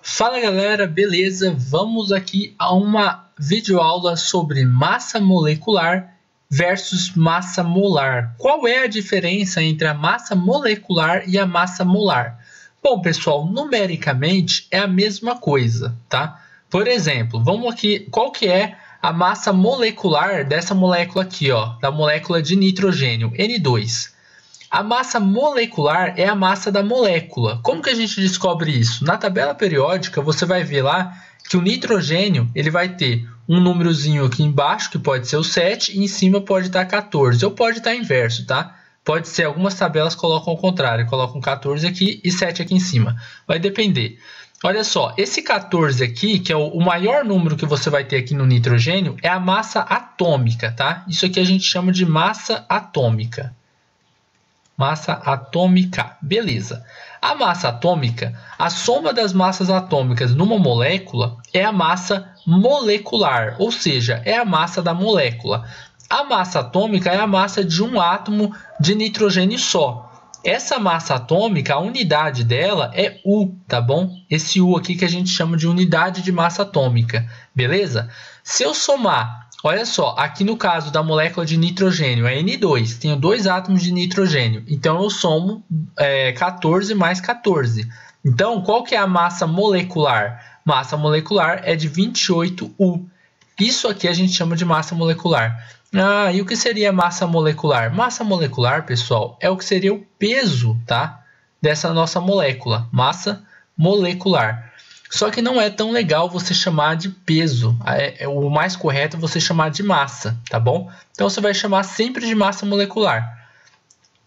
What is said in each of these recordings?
Fala galera, beleza? Vamos aqui a uma videoaula sobre massa molecular versus massa molar. Qual é a diferença entre a massa molecular e a massa molar? Bom pessoal, numericamente é a mesma coisa, tá? Por exemplo, vamos aqui, qual que é a massa molecular dessa molécula aqui, ó, da molécula de nitrogênio, N2? A massa molecular é a massa da molécula. Como que a gente descobre isso? Na tabela periódica, você vai ver lá que o nitrogênio ele vai ter um númerozinho aqui embaixo, que pode ser o 7, e em cima pode estar 14, ou pode estar inverso, tá? Pode ser, algumas tabelas colocam ao contrário, colocam 14 aqui e 7 aqui em cima. Vai depender. Olha só, esse 14 aqui, que é o maior número que você vai ter aqui no nitrogênio, é a massa atômica, tá? Isso aqui a gente chama de massa atômica. Massa atômica, beleza. A massa atômica, a soma das massas atômicas numa molécula é a massa molecular, ou seja, é a massa da molécula. A massa atômica é a massa de um átomo de nitrogênio só. Essa massa atômica, a unidade dela é U, tá bom? Esse U aqui que a gente chama de unidade de massa atômica, beleza? Se eu somar, olha só, aqui no caso da molécula de nitrogênio é N2, tenho dois átomos de nitrogênio, então eu somo 14 mais 14. Então, qual que é a massa molecular? Massa molecular é de 28U. Isso aqui a gente chama de massa molecular. Ah, e o que seria massa molecular? Massa molecular, pessoal, é o que seria o peso, tá? Dessa nossa molécula, massa molecular. Só que não é tão legal você chamar de peso. O mais correto é você chamar de massa, tá bom? Então você vai chamar sempre de massa molecular.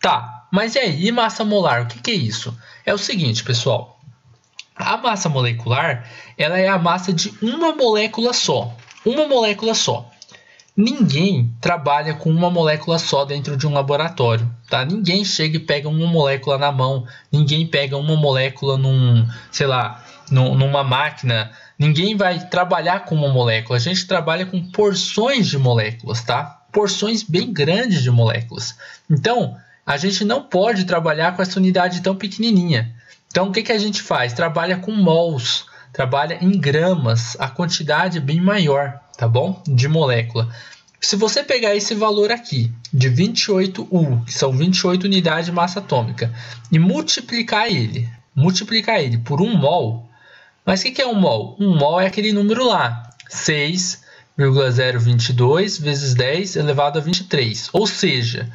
Tá, mas e aí, massa molar? O que é isso? É o seguinte, pessoal. A massa molecular, ela é a massa de uma molécula só. Uma molécula só. Ninguém trabalha com uma molécula só dentro de um laboratório, tá? Ninguém chega e pega uma molécula na mão. Ninguém pega uma molécula numa máquina. Ninguém vai trabalhar com uma molécula. A gente trabalha com porções de moléculas, tá? Porções bem grandes de moléculas. Então, a gente não pode trabalhar com essa unidade tão pequenininha. Então, o que a gente faz? Trabalha com mols, trabalha em gramas. A quantidade é bem maior, tá bom? De molécula. Se você pegar esse valor aqui, de 28U, que são 28 unidades de massa atômica, e multiplicar ele por 1 mol, mas o que é 1 mol? 1 mol é aquele número lá, 6,022 vezes 10 elevado a 23. Ou seja,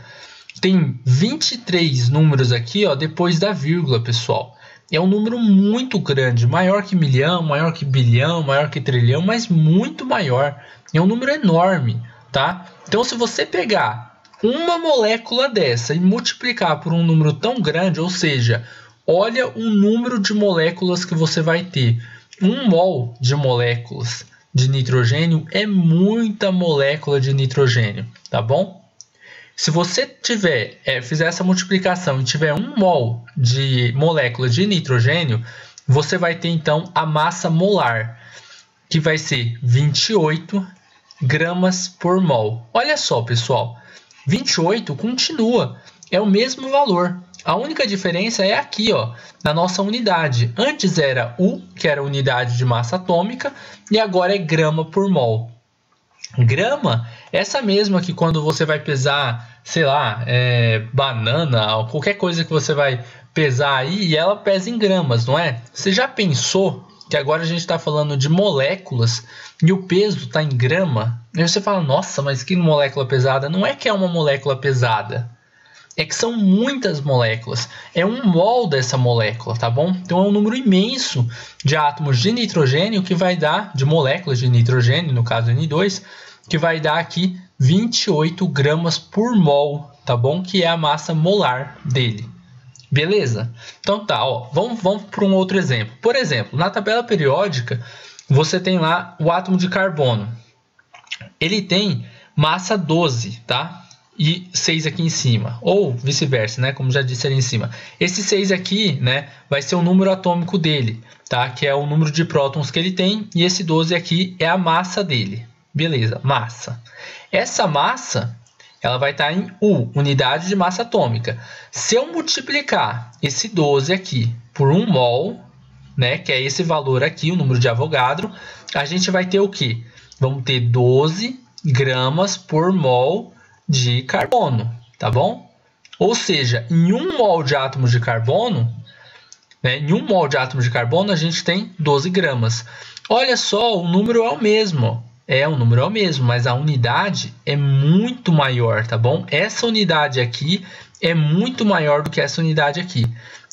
tem 23 números aqui, ó, depois da vírgula, pessoal. É um número muito grande, maior que milhão, maior que bilhão, maior que trilhão, mas muito maior. É um número enorme, tá? Então, se você pegar uma molécula dessa e multiplicar por um número tão grande, ou seja, olha o número de moléculas que você vai ter. 1 mol de moléculas de nitrogênio é muita molécula de nitrogênio, tá bom? Se você fizer essa multiplicação e tiver 1 mol de molécula de nitrogênio, você vai ter então a massa molar, que vai ser 28 gramas por mol. Olha só, pessoal, 28 continua, é o mesmo valor. A única diferença é aqui, ó, na nossa unidade. Antes era U, que era a unidade de massa atômica, e agora é grama por mol. Grama, essa mesma que quando você vai pesar, sei lá, banana, ou qualquer coisa que você vai pesar aí, e ela pesa em gramas, não é? Você já pensou que agora a gente está falando de moléculas e o peso está em grama? Aí você fala, nossa, mas que molécula pesada? Não é que é uma molécula pesada, é que são muitas moléculas. É 1 mol dessa molécula, tá bom? Então é um número imenso de átomos de nitrogênio que vai dar, de moléculas de nitrogênio, no caso N2, que vai dar aqui 28 gramas por mol, tá bom? Que é a massa molar dele. Beleza? Então tá, ó, vamos para um outro exemplo. Por exemplo, na tabela periódica, você tem lá o átomo de carbono. Ele tem massa 12, tá? E 6 aqui em cima, ou vice-versa, né? Como já disse ali em cima. Esse 6 aqui, né, vai ser o número atômico dele, tá? Que é o número de prótons que ele tem, e esse 12 aqui é a massa dele. Beleza, massa. Essa massa, ela vai estar em U, unidade de massa atômica. Se eu multiplicar esse 12 aqui por 1 mol, né, que é esse valor aqui, o número de Avogadro, a gente vai ter o quê? Vamos ter 12 gramas por mol de carbono, tá bom? Ou seja, em 1 mol de átomos de carbono, né, em 1 mol de átomos de carbono a gente tem 12 gramas. Olha só, o número é o mesmo. O número é o mesmo, mas a unidade é muito maior, tá bom? Essa unidade aqui é muito maior do que essa unidade aqui.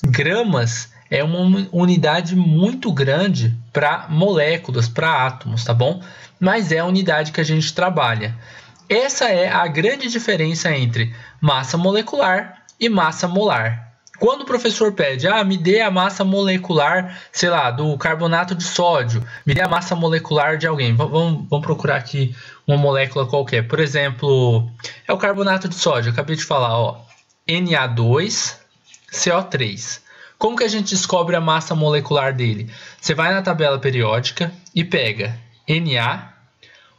Gramas é uma unidade muito grande para moléculas, para átomos, tá bom? Mas é a unidade que a gente trabalha. Essa é a grande diferença entre massa molecular e massa molar. Quando o professor pede, me dê a massa molecular, sei lá, do carbonato de sódio, me dê a massa molecular de alguém. Vamos procurar aqui uma molécula qualquer. Por exemplo, é o carbonato de sódio, eu acabei de falar, ó, Na2CO3. Como que a gente descobre a massa molecular dele? Você vai na tabela periódica e pega Na,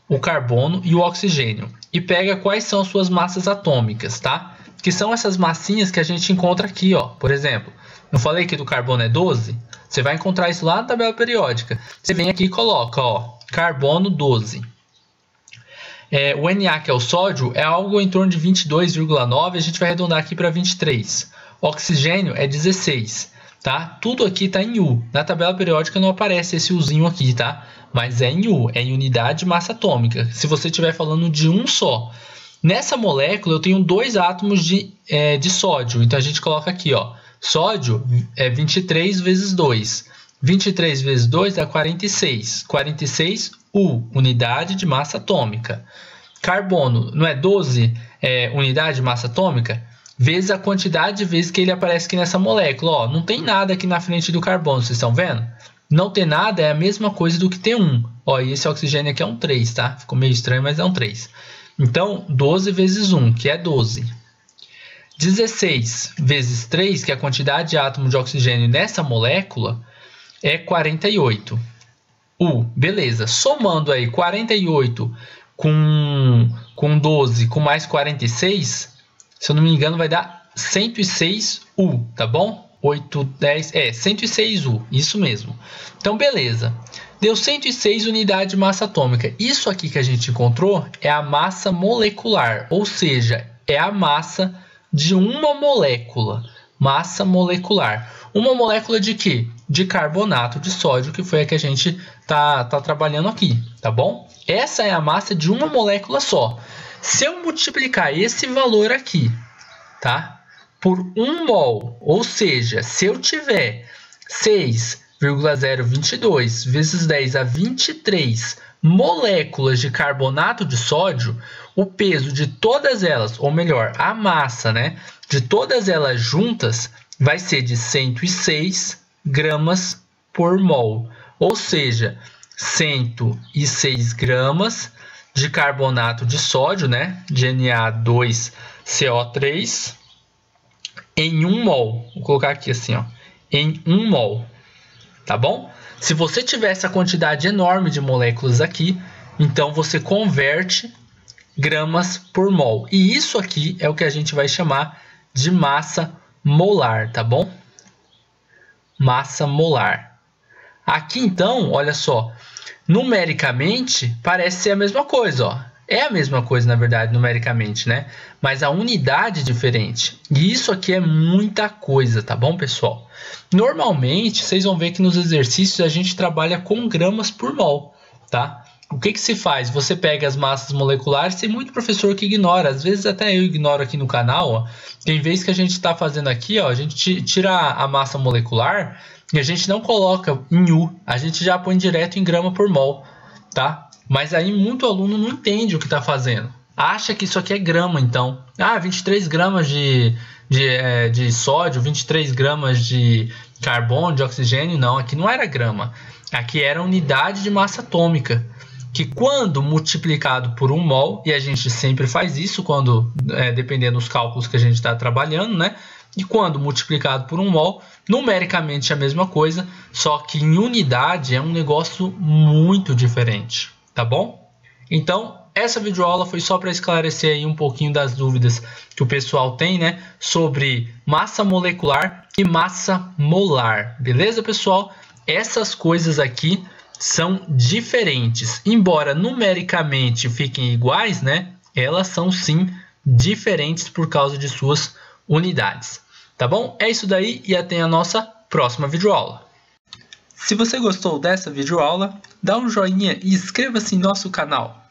o carbono e o oxigênio. E pega quais são as suas massas atômicas, tá? Que são essas massinhas que a gente encontra aqui, ó. Por exemplo, eu falei que do carbono é 12? Você vai encontrar isso lá na tabela periódica. Você vem aqui e coloca, ó, carbono 12. O Na, que é o sódio, é algo em torno de 22,9. A gente vai arredondar aqui para 23. Oxigênio é 16, tá? Tudo aqui está em U. Na tabela periódica não aparece esse Uzinho aqui, tá? Mas é em U, é em unidade de massa atômica. Se você estiver falando de um só. Nessa molécula eu tenho 2 átomos de sódio. Então a gente coloca aqui, ó, sódio é 23 vezes 2. 23 vezes 2 dá 46. 46 U, unidade de massa atômica. Carbono, não é 12 unidade de massa atômica? Vezes a quantidade de vezes que ele aparece aqui nessa molécula. Ó, não tem nada aqui na frente do carbono, vocês estão vendo? Não ter nada é a mesma coisa do que ter 1. Ó, e esse oxigênio aqui é um 3, tá? Ficou meio estranho, mas é um 3. Então, 12 vezes 1, que é 12. 16 vezes 3, que é a quantidade de átomos de oxigênio nessa molécula, é 48. Beleza. Somando aí 48 com 12 com mais 46, se eu não me engano, vai dar 106 tá bom? 8, 10, 106 isso mesmo. Então, beleza. Deu 106 unidades de massa atômica. Isso aqui que a gente encontrou é a massa molecular, ou seja, é a massa de uma molécula. Massa molecular. Uma molécula de quê? De carbonato de sódio, que foi a que a gente tá trabalhando aqui, tá bom? Essa é a massa de uma molécula só. Se eu multiplicar esse valor aqui, tá? Por 1 mol, ou seja, se eu tiver 6,022 vezes 10 a 23 moléculas de carbonato de sódio, o peso de todas elas, ou melhor, a massa, né, de todas elas juntas vai ser de 106 gramas por mol. Ou seja, 106 gramas de carbonato de sódio, né, de Na2CO3, em 1 mol. Vou colocar aqui assim, ó, em 1 mol. Tá bom? Se você tiver essa quantidade enorme de moléculas aqui, então você converte gramas por mol. E isso aqui é o que a gente vai chamar de massa molar, tá bom? Massa molar. Aqui então, olha só, numericamente parece ser a mesma coisa, ó. É a mesma coisa, na verdade, numericamente, né? Mas a unidade é diferente. E isso aqui é muita coisa, tá bom, pessoal? Normalmente, vocês vão ver que nos exercícios a gente trabalha com gramas por mol, tá? O que se faz? Você pega as massas moleculares, tem muito professor que ignora, às vezes até eu ignoro aqui no canal, ó. Tem vezes que a gente está fazendo aqui, ó, a gente tira a massa molecular e a gente não coloca em U, a gente já põe direto em grama por mol, tá? Mas aí muito aluno não entende o que está fazendo. Acha que isso aqui é grama, então. 23 gramas de sódio, 23 gramas de carbono, de oxigênio. Não, aqui não era grama. Aqui era unidade de massa atômica. Que quando multiplicado por 1 mol, e a gente sempre faz isso, quando dependendo dos cálculos que a gente está trabalhando, né? E quando multiplicado por 1 mol, numericamente é a mesma coisa, só que em unidade é um negócio muito diferente. Tá bom? Então, essa videoaula foi só para esclarecer aí um pouquinho das dúvidas que o pessoal tem, né? Sobre massa molecular e massa molar. Beleza, pessoal? essas coisas aqui são diferentes. Embora numericamente fiquem iguais, né? Elas são sim diferentes por causa de suas unidades. Tá bom? É isso daí e até a nossa próxima videoaula. Se você gostou dessa videoaula, dá um joinha e inscreva-se em nosso canal.